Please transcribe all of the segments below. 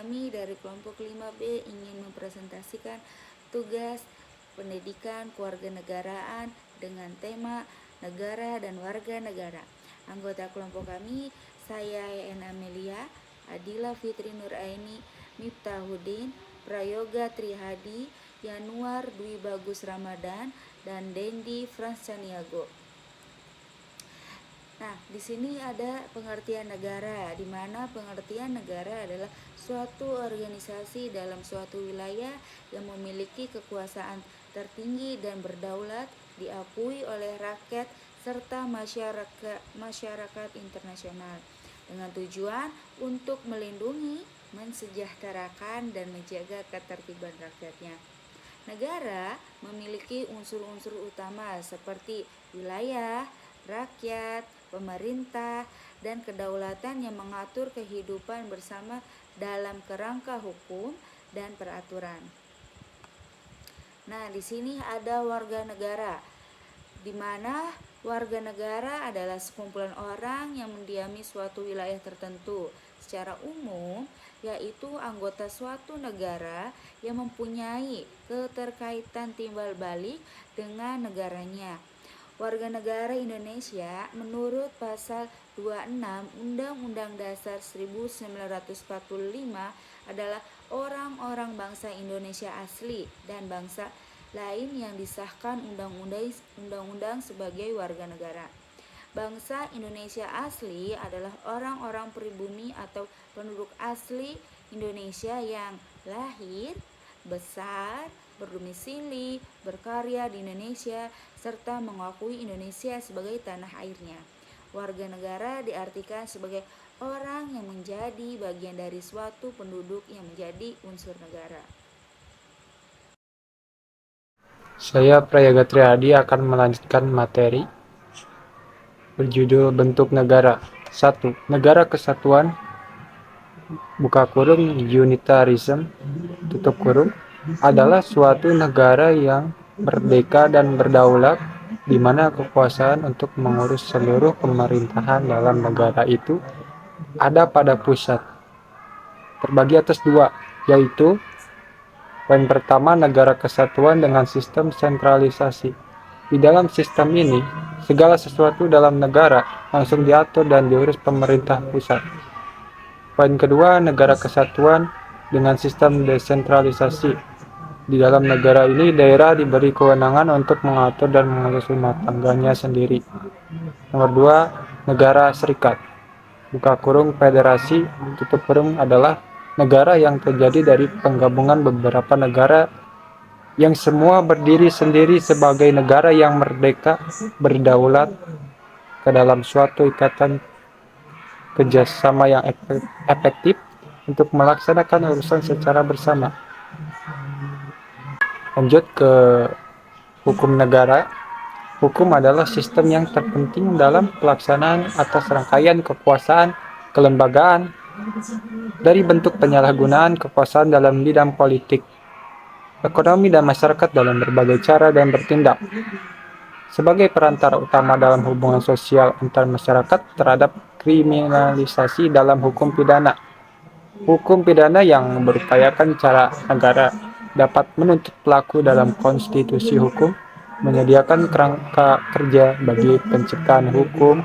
kami dari kelompok 5B ingin mempresentasikan tugas pendidikan kewarganegaraan dengan tema negara dan warga negara. Anggota kelompok kami, saya Yen Amelia, Adila Fitri Nuraini, Miftahuddin, Prayoga Trihadi, Yanuar Dwi Bagus Ramadan, dan Dendi Frans Caniago. Nah, di sini ada pengertian negara, di mana pengertian negara adalah suatu organisasi dalam suatu wilayah yang memiliki kekuasaan tertinggi dan berdaulat, diakui oleh rakyat serta masyarakat internasional dengan tujuan untuk melindungi, mensejahterakan, dan menjaga ketertiban rakyatnya. Negara memiliki unsur-unsur utama seperti wilayah, rakyat, pemerintah, dan kedaulatan yang mengatur kehidupan bersama dalam kerangka hukum dan peraturan. Nah, di sini ada warga negara, di mana warga negara adalah sekumpulan orang yang mendiami suatu wilayah tertentu. Secara umum, yaitu anggota suatu negara yang mempunyai keterkaitan timbal balik dengan negaranya. Warga negara Indonesia menurut pasal 26 Undang-Undang Dasar 1945 adalah orang-orang bangsa Indonesia asli dan bangsa lain yang disahkan undang-undang sebagai warga negara. Bangsa Indonesia asli adalah orang-orang pribumi atau penduduk asli Indonesia yang lahir, besar, berdomisili, berkarya di Indonesia, serta mengakui Indonesia sebagai tanah airnya. Warga negara diartikan sebagai orang yang menjadi bagian dari suatu penduduk yang menjadi unsur negara. Saya Prayoga Trihadi akan melanjutkan materi berjudul bentuk negara. 1. Negara kesatuan buka kurung unitarism tutup kurung adalah suatu negara yang merdeka dan berdaulat di mana kekuasaan untuk mengurus seluruh pemerintahan dalam negara itu ada pada pusat. Terbagi atas dua, yaitu poin pertama, negara kesatuan dengan sistem sentralisasi. Di dalam sistem ini, segala sesuatu dalam negara langsung diatur dan diurus pemerintah pusat. Poin kedua, negara kesatuan dengan sistem desentralisasi. Di dalam negara ini, daerah diberi kewenangan untuk mengatur dan mengurus rumah tangganya sendiri. Nomor dua, negara serikat. Buka kurung federasi, tutup kurung adalah negara yang terjadi dari penggabungan beberapa negara yang semua berdiri sendiri sebagai negara yang merdeka, berdaulat ke dalam suatu ikatan kerjasama yang efektif untuk melaksanakan urusan secara bersama. Lanjut ke hukum negara. Hukum adalah sistem yang terpenting dalam pelaksanaan atas rangkaian kekuasaan kelembagaan dari bentuk penyalahgunaan kekuasaan dalam bidang politik, ekonomi, dan masyarakat dalam berbagai cara dan bertindak sebagai perantara utama dalam hubungan sosial antar masyarakat terhadap kriminalisasi dalam hukum pidana. Hukum pidana yang berupayakan cara negara dapat menuntut pelaku dalam konstitusi hukum, menyediakan kerangka kerja bagi penciptaan hukum,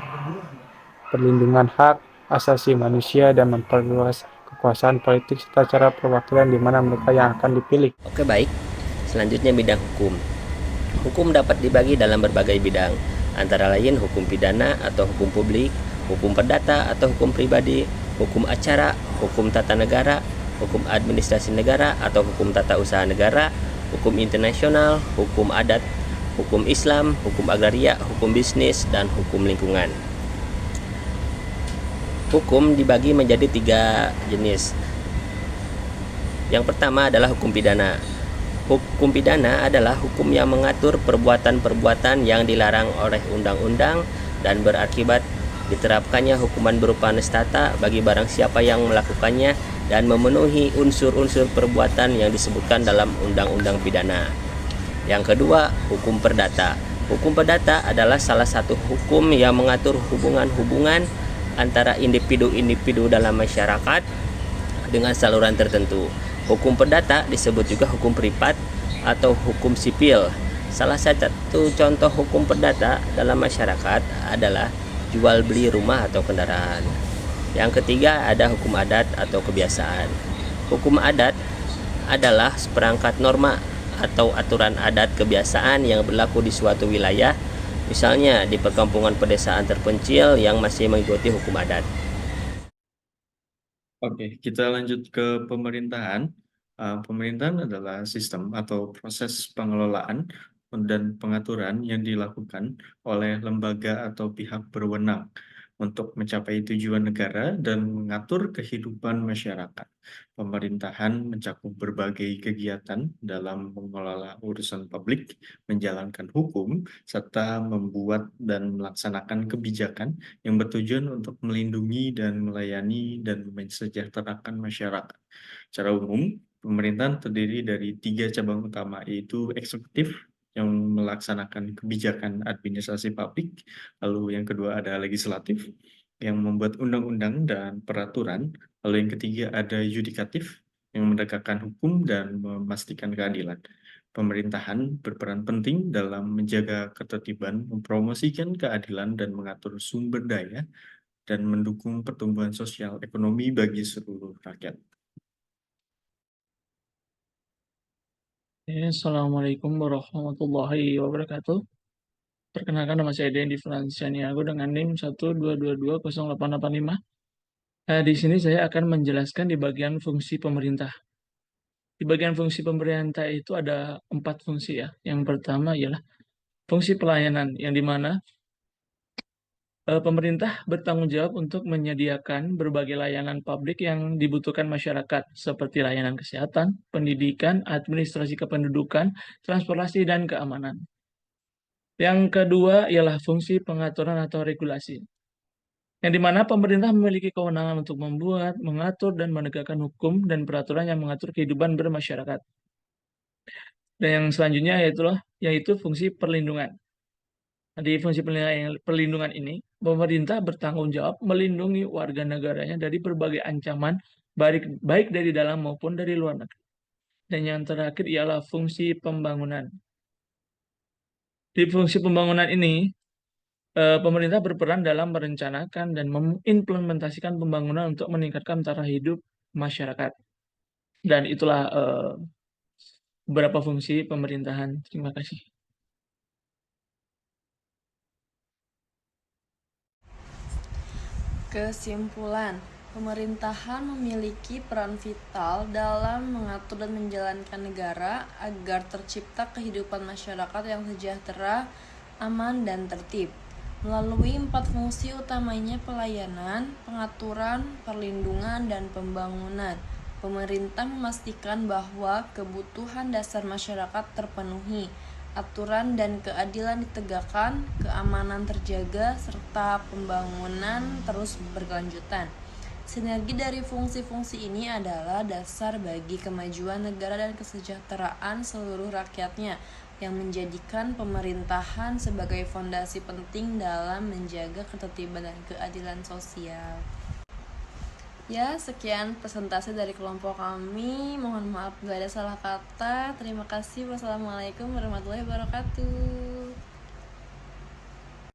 perlindungan hak asasi manusia, dan memperluas kekuasaan politik serta cara perwakilan di mana mereka yang akan dipilih. Oke, baik. Selanjutnya bidang hukum. Hukum dapat dibagi dalam berbagai bidang, antara lain hukum pidana atau hukum publik, hukum perdata atau hukum pribadi, hukum acara, hukum tata negara, hukum administrasi negara atau hukum tata usaha negara, hukum internasional, hukum adat, hukum Islam, hukum agraria, hukum bisnis, dan hukum lingkungan. Hukum dibagi menjadi 3 jenis. Yang pertama adalah hukum pidana. Hukum pidana adalah hukum yang mengatur perbuatan-perbuatan yang dilarang oleh undang-undang dan berakibat diterapkannya hukuman berupa nestata bagi barang siapa yang melakukannya dan memenuhi unsur-unsur perbuatan yang disebutkan dalam undang-undang pidana. Yang kedua, hukum perdata. Hukum perdata adalah salah satu hukum yang mengatur hubungan-hubungan antara individu-individu dalam masyarakat dengan saluran tertentu. Hukum perdata disebut juga hukum privat atau hukum sipil. Salah satu contoh hukum perdata dalam masyarakat adalah jual beli rumah atau kendaraan. Yang ketiga ada hukum adat atau kebiasaan. Hukum adat adalah seperangkat norma atau aturan adat kebiasaan yang berlaku di suatu wilayah, misalnya di perkampungan pedesaan terpencil yang masih mengikuti hukum adat. Oke, kita lanjut ke pemerintahan. Pemerintahan adalah sistem atau proses pengelolaan dan pengaturan yang dilakukan oleh lembaga atau pihak berwenang untuk mencapai tujuan negara dan mengatur kehidupan masyarakat. Pemerintahan mencakup berbagai kegiatan dalam mengelola urusan publik, menjalankan hukum, serta membuat dan melaksanakan kebijakan yang bertujuan untuk melindungi dan melayani dan mensejahterakan masyarakat. Secara umum, pemerintahan terdiri dari 3 cabang utama, yaitu eksekutif yang melaksanakan kebijakan administrasi publik, lalu yang kedua ada legislatif yang membuat undang-undang dan peraturan, lalu yang ketiga ada yudikatif yang menegakkan hukum dan memastikan keadilan. Pemerintahan berperan penting dalam menjaga ketertiban, mempromosikan keadilan dan mengatur sumber daya dan mendukung pertumbuhan sosial ekonomi bagi seluruh rakyat. Assalamualaikum warahmatullahi wabarakatuh. Perkenalkan, nama saya Dendi Fransianiago dengan NIM 122208885. Di sini saya akan menjelaskan di bagian fungsi pemerintah. Di bagian fungsi pemerintah itu ada 4 fungsi ya. Yang pertama ialah fungsi pelayanan, yang dimana pemerintah bertanggung jawab untuk menyediakan berbagai layanan publik yang dibutuhkan masyarakat, seperti layanan kesehatan, pendidikan, administrasi kependudukan, transportasi, dan keamanan. Yang kedua ialah fungsi pengaturan atau regulasi, yang dimana pemerintah memiliki kewenangan untuk membuat, mengatur, dan menegakkan hukum dan peraturan yang mengatur kehidupan bermasyarakat. Dan yang selanjutnya yaitu fungsi perlindungan. Di fungsi perlindungan ini, pemerintah bertanggung jawab melindungi warga negaranya dari berbagai ancaman, baik dari dalam maupun dari luar negeri. Dan yang terakhir ialah fungsi pembangunan. Di fungsi pembangunan ini, pemerintah berperan dalam merencanakan dan mengimplementasikan pembangunan untuk meningkatkan taraf hidup masyarakat. Dan itulah beberapa fungsi pemerintahan. Terima kasih. Kesimpulan, pemerintahan memiliki peran vital dalam mengatur dan menjalankan negara agar tercipta kehidupan masyarakat yang sejahtera, aman, dan tertib. Melalui 4 fungsi utamanya pelayanan, pengaturan, perlindungan, dan pembangunan, pemerintah memastikan bahwa kebutuhan dasar masyarakat terpenuhi, aturan dan keadilan ditegakkan, keamanan terjaga, serta pembangunan terus berkelanjutan. Sinergi dari fungsi-fungsi ini adalah dasar bagi kemajuan negara dan kesejahteraan seluruh rakyatnya, yang menjadikan pemerintahan sebagai fondasi penting dalam menjaga ketertiban dan keadilan sosial. Ya, sekian presentasi dari kelompok kami. Mohon maaf bila ada salah kata. Terima kasih. Wassalamualaikum warahmatullahi wabarakatuh.